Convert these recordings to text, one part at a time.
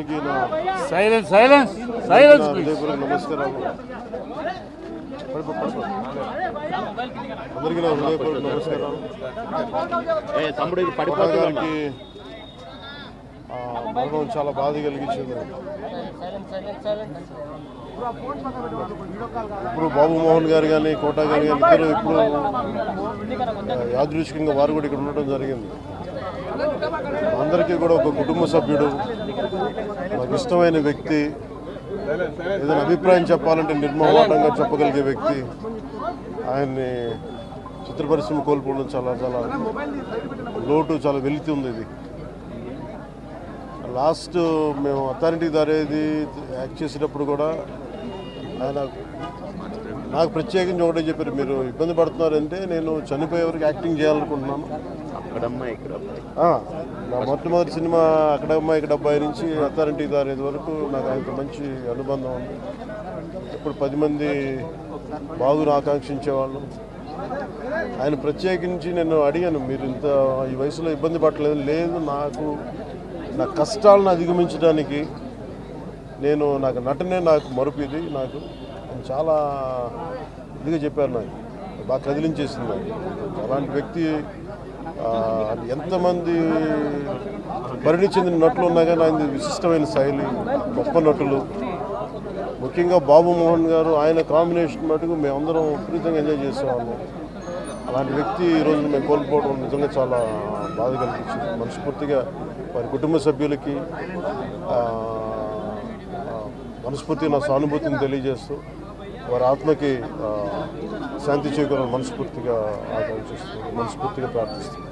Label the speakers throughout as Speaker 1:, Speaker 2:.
Speaker 1: అందరికీ నా
Speaker 2: హృదయపూర్వక
Speaker 1: నమస్కారాలు. అందరికీ నా హృదయపూర్వక నమస్కారాలు. కోటా గారికి మరణం చాలా బాధ కలిగించింది. ఇప్పుడు బాబు మోహన్ గారు కానీ కోటా గారు కానీ ఇద్దరు ఇప్పుడు యాదృచ్ఛికంగా వారు కూడా ఇక్కడ ఉండటం జరిగింది. అందరికీ కూడా ఒక కుటుంబ సభ్యుడు, నాకు ఇష్టమైన వ్యక్తి, ఏదైనా అభిప్రాయం చెప్పాలంటే నిర్మమాటంగా చెప్పగలిగే వ్యక్తి. ఆయన్ని చిత్ర పరిశ్రమ కోల్పోవడం చాలా చాలా లోటు, చాలా వెలితి ఉంది. ఇది లాస్ట్ మేము అథారిటీ దారేది యాక్ట్ చేసేటప్పుడు కూడా ఆయన నాకు ప్రత్యేకించి ఒకటే చెప్పారు, మీరు ఇబ్బంది పడుతున్నారంటే నేను చనిపోయే వరకు యాక్టింగ్ చేయాలనుకుంటున్నాను. నా మొట్టమొదటి సినిమా అక్కడమ్మ ఇక్కడ అబ్బాయి నుంచి అథారిటీ దారేది వరకు నాకు ఆయనతో మంచి అనుబంధం ఉంది. ఇప్పుడు 10 మంది బాగును ఆకాంక్షించేవాళ్ళు. ఆయన ప్రత్యేకించి నేను అడిగాను, మీరు ఇంత ఈ వయసులో ఇబ్బంది పడలేదు. లేదు, నా కష్టాలను అధిగమించడానికి నాకు నటనే నాకు మరుపు. నాకు చాలా ఇదిగా చెప్పారు, నాకు బాగా కదిలించేసింది. అలాంటి వ్యక్తి ఎంతమంది పరిణి చెందిన నటులు ఉన్నా కానీ ఆయన విశిష్టమైన శైలి, గొప్ప నటులు. ముఖ్యంగా బాబు మోహన్ గారు, ఆయన కాంబినేషన్ మటుకు మేమందరం విపరీతంగా ఎంజాయ్ చేసేవాళ్ళం. అలాంటి వ్యక్తి ఈరోజు మేము కోల్పోవడం నిజంగా చాలా బాధ కలిగించింది. మనస్ఫూర్తిగా వారి కుటుంబ సభ్యులకి మనస్ఫూర్తిగా నా సానుభూతిని తెలియజేస్తూ వారి ఆత్మకి శాంతి చేకూరాలని మనస్ఫూర్తిగా ఆకాంక్షిస్తున్నాను, మనస్ఫూర్తిగా ప్రార్థిస్తున్నాను.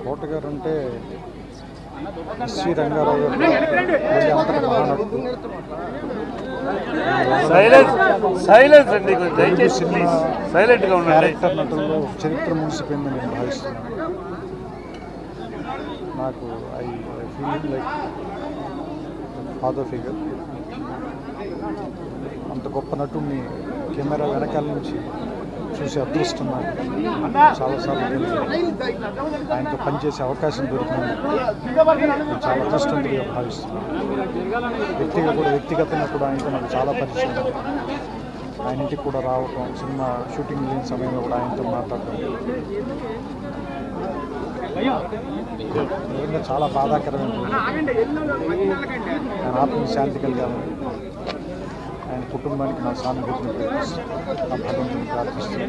Speaker 3: కోట గారు అంటే ఎస్వి రంగారావు క్యారెక్టర్ నటుల్లో చరిత్ర ముగిసిపోయిందని నేను భావిస్తున్నాను. నాకు I feel like father figure. అంత గొప్ప నటుడిని కెమెరా వెనకాల నుంచి చూసే అదృష్టం నాకు చాలాసార్లు ఆయనతో పనిచేసే అవకాశం దొరికింది. నేను చాలా అదృష్టంగా భావిస్తున్నాను. వ్యక్తిగతంగా కూడా ఆయనతో నాకు చాలా పరిచయం. ఆయన ఇంటికి కూడా రావటం, సినిమా షూటింగ్ లేని సమయంలో కూడా ఆయనతో మాట్లాడటం నిజంగా చాలా బాధాకరమైన. ఆయన ఆత్మకి శాంతి కలిగాలని, ఆయన కుటుంబానికి నా సానుభూతిని ప్రయత్నిస్తాను, నా భగవంతుని ప్రార్థిస్తాను.